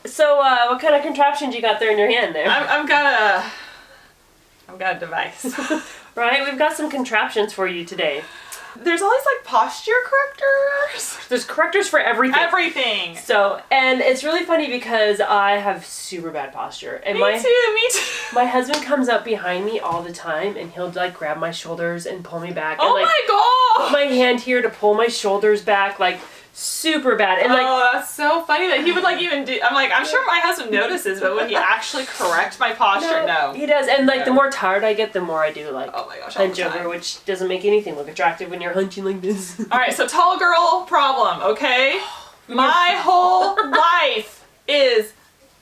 So, what kind of contraptions you got there in your hand there? I've got a device. Right, we've got some contraptions for you today. There's always like posture correctors. There's correctors for everything. Everything. So, and it's really funny because I have super bad posture. And Me too. My husband comes up behind me all the time and he'll like grab my shoulders and pull me back. Oh and, like, my god! put my hand here to pull my shoulders back, like super bad. And like, oh, that's so funny that he would like even do. I'm like, I'm sure my husband notices, but would he actually correct my posture? No. He does. And like the more tired I get, the more I do like Oh my gosh, hunch over, which doesn't make anything look attractive when you're hunching like this. All right, so tall girl problem, okay? My whole life is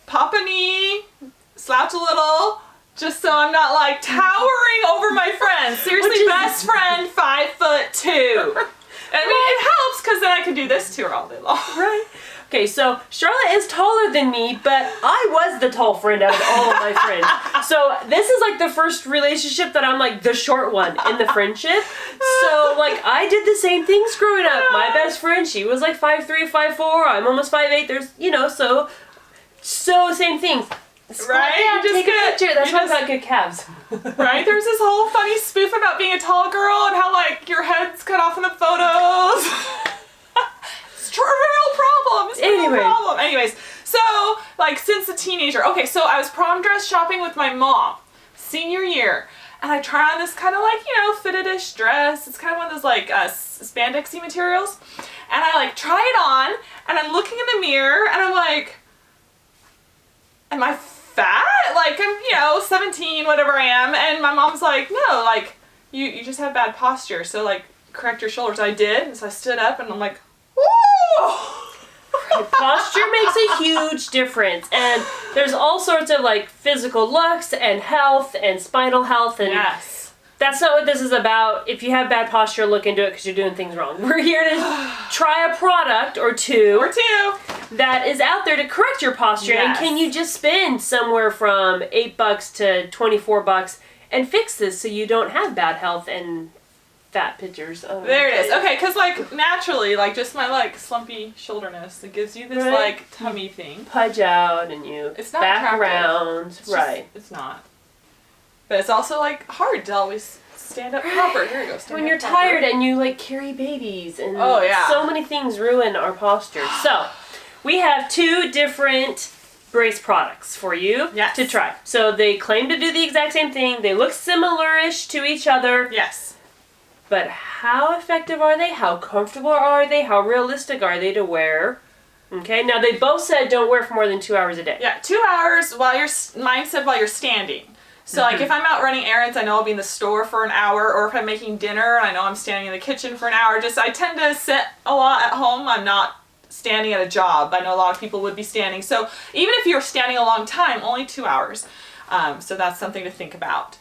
pop a knee, slouch a little, just so I'm not like towering over my friends. Seriously, best friend, 5'2". I mean, it helps because then I can do this to her all day long. Right. Okay, so Charlotte is taller than me, but I was the tall friend out of all of my friends. So this is like the first relationship that I'm like the short one in the friendship. So like I did the same things growing up. My best friend, she was like 5'3", 5'4". I'm almost 5'8". There's, so same things. Right? Yeah, take a picture. That's why I've got good calves. Right? There's this whole funny spoof about being a tall girl and how like your head's cut off in the photos. It's a real problem. It's a real problem. Anyways, so like since a teenager. Okay, so I was prom dress shopping with my mom, senior year, and I try on this kind of like fitted-ish dress. It's kind of one of those like spandexy materials, and I like try it on, and I'm looking in the mirror, and I'm like, am I fat? Like I'm 17, whatever I am, and my mom's like, no, like you just have bad posture, so like correct your shoulders. I did, and so I stood up, and I'm like, woo! Posture makes a huge difference, and there's all sorts of like physical looks and health and spinal health, and yes, that's not what this is about. If you have bad posture, look into it because you're doing things wrong. We're here to try a product or two that is out there to correct your posture. Yes. And can you just spend somewhere from $8 to $24 and fix this so you don't have bad health and fat pictures? Oh, there it is. Okay, because like naturally, like just my like slumpy shoulderness, it gives you this like tummy thing. Pudge out and you it's not back attractive. around. It's right. It's not. But it's also like hard to always stand up proper. Here you go. When you're tired and you like carry babies and so many things ruin our posture. So we have 2 different brace products for you to try. So they claim to do the exact same thing. They look similar-ish to each other. Yes. But how effective are they? How comfortable are they? How realistic are they to wear? Okay, now they both said don't wear for more than 2 hours a day. Yeah, 2 hours mine said while you're standing. So like if I'm out running errands, I know I'll be in the store for an hour, or if I'm making dinner, I know I'm standing in the kitchen for an hour. I tend to sit a lot at home. I'm not standing at a job. I know a lot of people would be standing. So even if you're standing a long time, only 2 hours. So that's something to think about.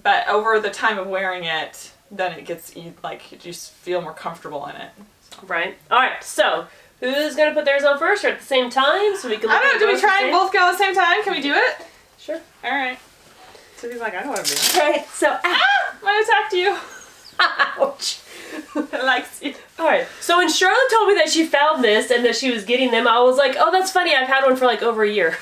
But over the time of wearing it, then it gets like you just feel more comfortable in it. Right. All right. So who's gonna put theirs on first, or at the same time, so we can? I don't know. Do we try and both go at the same time? Can we do it? Sure. All right. So he's like, I know what I'm doing. Right. So I attacked you. Ouch. It likes you. All right. So when Charlotte told me that she found this and that she was getting them, I was like, oh, that's funny. I've had one for like over a year.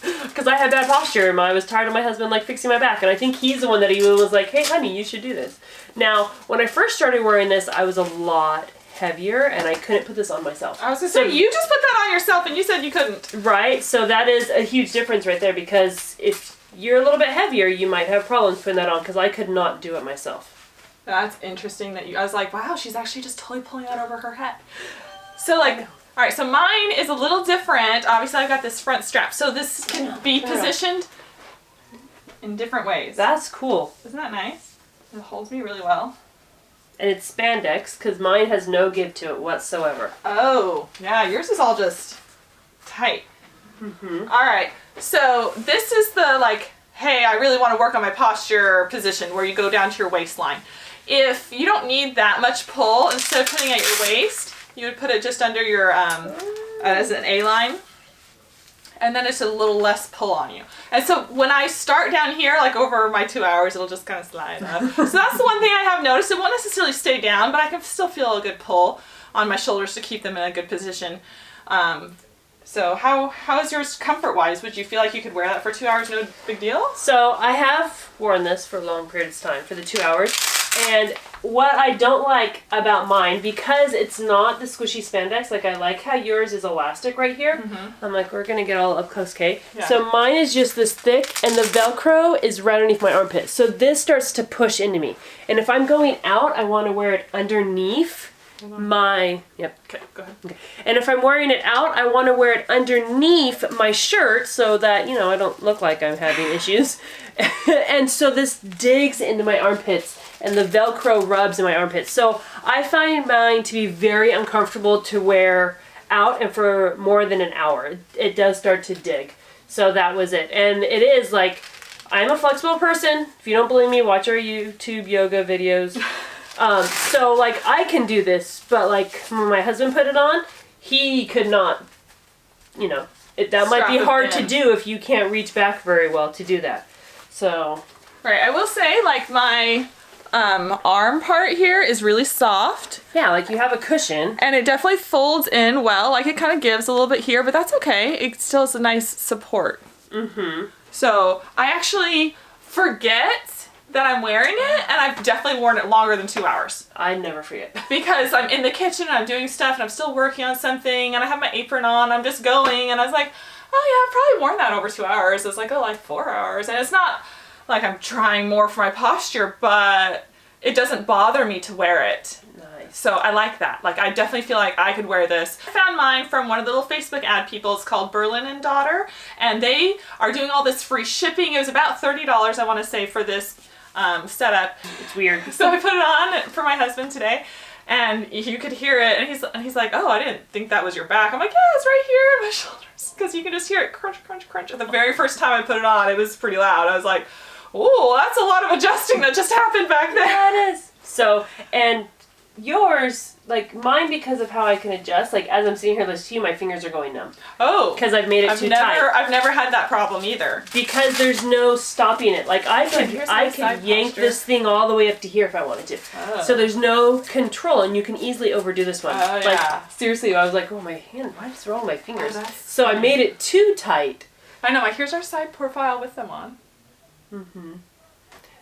Because I had bad posture and I was tired of my husband like fixing my back, and I think he's the one that even was like, hey honey, you should do this. Now when I first started wearing this, I was a lot heavier and I couldn't put this on myself. I was gonna say, you just put that on yourself and you said you couldn't. Right, so that is a huge difference right there, because if you're a little bit heavier, you might have problems putting that on, because I could not do it myself. That's interesting that I was like, wow, she's actually just totally pulling that over her head. So like, all right, so mine is a little different. Obviously I've got this front strap, so this can be positioned in different ways. That's cool. Isn't that nice? It holds me really well. And it's spandex, because mine has no give to it whatsoever. Oh, yeah, yours is all just tight. Mm-hmm. All right, so this is the like, hey, I really want to work on my posture position, where you go down to your waistline. If you don't need that much pull, instead of putting it at your waist, you would put it just under your, as an A-line. And then it's a little less pull on you. And so when I start down here, like over my 2 hours, it'll just kind of slide up. So that's the one thing I have noticed. It won't necessarily stay down, but I can still feel a good pull on my shoulders to keep them in a good position. So how is yours comfort-wise? Would you feel like you could wear that for 2 hours, no big deal? So I have worn this for long periods of time, for the 2 hours. And what I don't like about mine, because it's not the squishy spandex, like I like how yours is elastic right here. I'm like, we're going to get all up close, Kate. Yeah. So mine is just this thick, and the Velcro is right underneath my armpit. So this starts to push into me. And if I'm going out, I want to wear it underneath my, Okay, go ahead. Okay. And if I'm wearing it out, I want to wear it underneath my shirt so that, I don't look like I'm having issues. And so this digs into my armpits, and the Velcro rubs in my armpits. So I find mine to be very uncomfortable to wear out, and for more than an hour. It does start to dig. So that was it. And it is like, I'm a flexible person. If you don't believe me, watch our YouTube yoga videos. So like I can do this, but like when my husband put it on, he could not, that might be hard to do if you can't reach back very well to do that. So. Right, I will say like my arm part here is really soft. Yeah, like you have a cushion. And it definitely folds in well, like it kind of gives a little bit here, but that's okay. It still is a nice support. So I actually forget that I'm wearing it, and I've definitely worn it longer than 2 hours. I never forget. Because I'm in the kitchen and I'm doing stuff and I'm still working on something and I have my apron on, I'm just going, and I was like, oh yeah, I've probably worn that over 2 hours. It's like, oh, like 4 hours. And it's not like I'm trying more for my posture, but it doesn't bother me to wear it. Nice. So I like that. Like I definitely feel like I could wear this. I found mine from one of the little Facebook ad people. It's called Berlin and Daughter, and they are doing all this free shipping. It was about $30, I want to say, for this setup. It's weird. So I put it on for my husband today, and you could hear it, and he's like, oh, I didn't think that was your back. I'm like, yeah, it's right here in my shoulders, because you can just hear it crunch, crunch, crunch. And the very first time I put it on, it was pretty loud. I was like, oh, that's a lot of adjusting that just happened back there. Yeah, it is. So, and yours, like mine, because of how I can adjust, like as I'm sitting here listening to you, my fingers are going numb. Oh. Because I've made it too tight. I've never had that problem either. Because there's no stopping it. Like I could yank this thing all the way up to here if I wanted to. Oh. So there's no control, and you can easily overdo this one. Oh, like, yeah. Seriously, I was like, oh, my hand, what's wrong with my fingers? Oh, so I made it too tight. I know, here's our side profile with them on.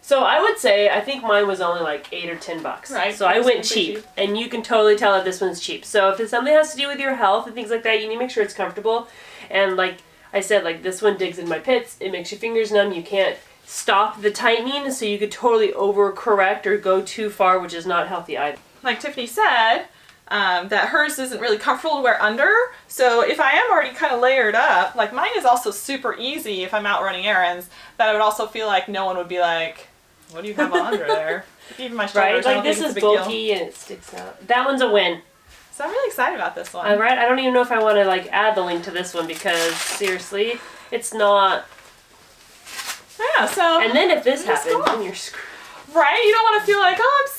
So I would say, I think mine was only like $8 or $10. Right. So I went cheap. And you can totally tell that this one's cheap. So if it's something that has to do with your health and things like that, you need to make sure it's comfortable. And like I said, like this one digs in my pits. It makes your fingers numb. You can't stop the tightening. So you could totally overcorrect or go too far, which is not healthy either. Like Tiffany said, that hers isn't really comfortable to wear under. So if I am already kind of layered up, like mine is also super easy if I'm out running errands, that I would also feel like no one would be like, what do you have on under there? Even my shoulders, right? Like this is bulky and it sticks out. That one's a win. So I'm really excited about this one. Right? I don't even know if I want to like add the link to this one because seriously, it's not. Yeah. So. And then if this happens, then you're screwed. Right? You don't want to feel like, oh, I'm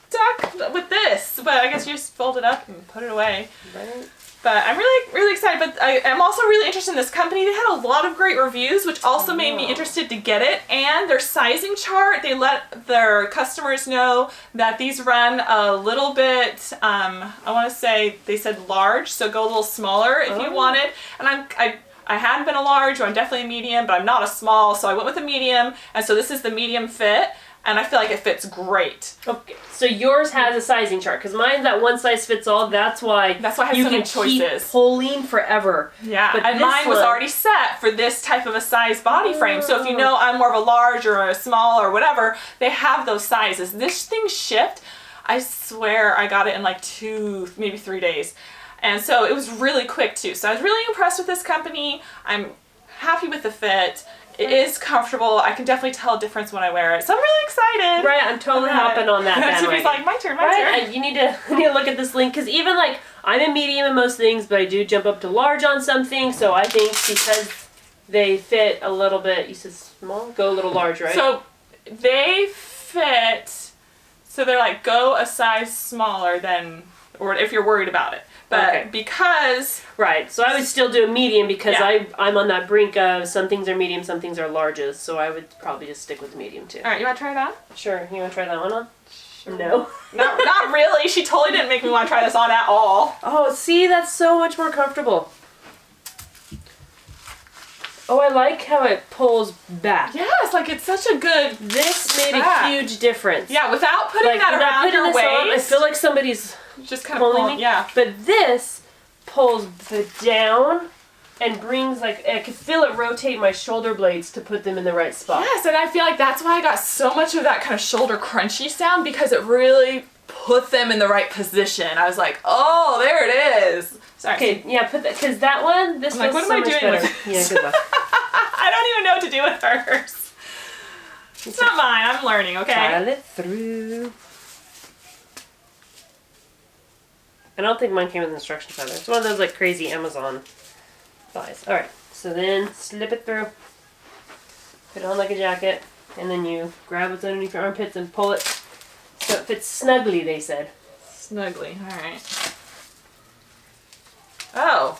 stuck with this, but I guess you just fold it up and put it away. Right. But I'm really excited. But I am also really interested in this company. They had a lot of great reviews, which also made me interested to get it. And their sizing chart, they let their customers know that these run a little bit, I want to say, they said large, so go a little smaller if you want it. And I hadn't been a large, or I'm definitely a medium, but I'm not a small, so I went with a medium. And so this is the medium fit. And I feel like it fits great. Okay, so yours has a sizing chart because mine's that one size fits all. That's why I have so many choices. Keep pulling forever. Yeah, but and mine was already set for this type of a size body frame. So if you know I'm more of a large or a small or whatever, they have those sizes. This thing shipped, I swear I got it in like 2, maybe 3 days. And so it was really quick too. So I was really impressed with this company. I'm happy with the fit. It is comfortable. I can definitely tell a difference when I wear it. So I'm really excited. Right, I'm totally hopping on that bandwagon. Tiffany's like, my turn. You need to look at this link because even like I'm a medium in most things, but I do jump up to large on something. So I think because they fit a little bit, you said small, go a little large, right? So they fit. So they're like go a size smaller than, or if you're worried about it. But because... Right, so I would still do a medium because I'm on that brink of some things are medium, some things are larges. So I would probably just stick with medium too. Alright, you want to try it on? Sure. You want to try that one on? Sure. No. No, not really. She totally didn't make me want to try this on at all. Oh, see, that's so much more comfortable. Oh, I like how it pulls back. Yes, like it's such a good. This made a huge difference. Yeah, without putting that around your waist. I feel like somebody's just kind of pulling me. Yeah. But this pulls down and brings, like, I could feel it rotate my shoulder blades to put them in the right spot. Yes, and I feel like that's why I got so much of that kind of shoulder crunchy sound, because it really put them in the right position. I was like, oh, there it is. Sorry. Okay, yeah, put that, because that one, this like, was what am so I much doing better. with Yeah, this? good luck. I don't even know what to do with hers. It's not mine. I'm learning, okay? File it through. I don't think mine came with instructions either. It's one of those like crazy Amazon buys. Alright, so then slip it through. Put it on like a jacket. And then you grab what's underneath your armpits and pull it so it fits snugly, they said. Snugly, alright. Oh.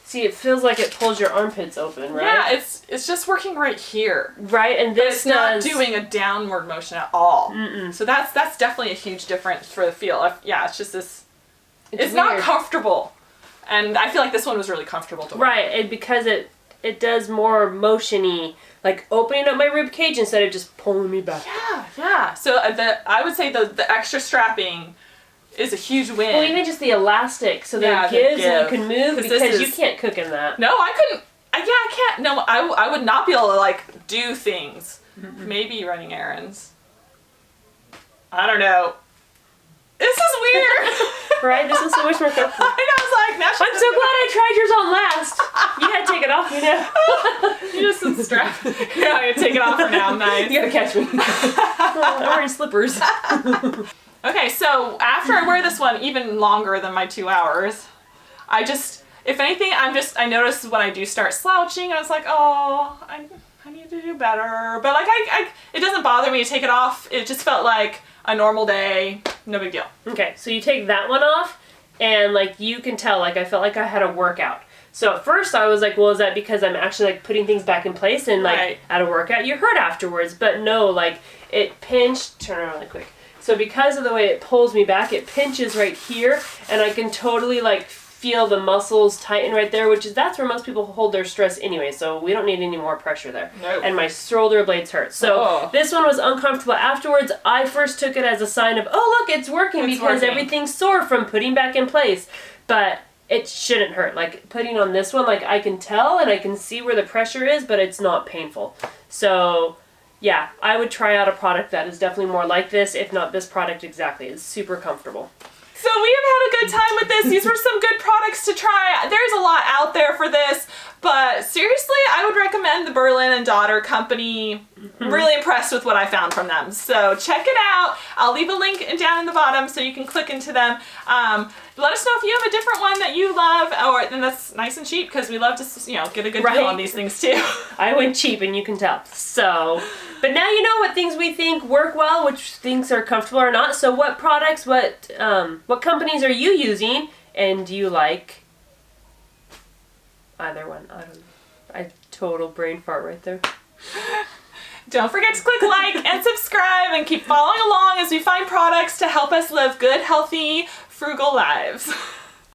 See, it feels like it pulls your armpits open, right? Yeah, it's just working right here. Right, and this it's not doing a downward motion at all. Mm-mm. So that's definitely a huge difference for the feel. Yeah, it's just this. It's not weird. Comfortable, and I feel like this one was really comfortable to wear. Right, and because it does more motion-y, like opening up my rib cage instead of just pulling me back. Yeah. So I would say the extra strapping is a huge win. Well, even just the elastic, so that it gives and you can move, because you can't cook in that. No, I couldn't. I can't. No, I would not be able to like do things. Mm-mm. Maybe running errands. I don't know. This is weird. Right? This is so much more comfortable. I know, I was like, now I'm so glad I tried yours on last. You had to take it off, you know. You just unstrap. Yeah, I gotta take it off for now. Nice. You gotta catch me. I'm wearing slippers. Okay, so after I wear this one even longer than my 2 hours, if anything, I notice when I do start slouching, I was like, oh, I need to do better. But like, it doesn't bother me to take it off. It just felt like a normal day, no big deal. Okay, so you take that one off, and like you can tell, like I felt like I had a workout. So at first I was like, well, is that because I'm actually like putting things back in place, and like at a workout you hurt afterwards? But no, like it pinched. Turn around really quick. So because of the way it pulls me back, it pinches right here, and I can totally like feel the muscles tighten right there, that's where most people hold their stress anyway, so we don't need any more pressure there. No. And my shoulder blades hurt. So this one was uncomfortable afterwards. I first took it as a sign of, oh look, it's working, because everything's sore from putting back in place. But it shouldn't hurt. Like putting on this one, like I can tell and I can see where the pressure is, but it's not painful. So yeah, I would try out a product that is definitely more like this, if not this product exactly. It's super comfortable. So we have had a good time with this. These were some good products to try. There's a lot out there for this, but seriously, I would recommend the Berlin & Daughter company. Mm-hmm. Really impressed with what I found from them. So check it out. I'll leave a link down in the bottom so you can click into them. Let us know if you have a different one that you love, and that's nice and cheap, because we love to, get a good deal on these things too. I went cheap, and you can tell. So, but now you know what things we think work well, which things are comfortable or not. So what products, what companies are you using, and do you like either one? I don't know. I total brain fart right there. Don't forget to click like and subscribe, and keep following along as we find products to help us live good, healthy, frugal lives.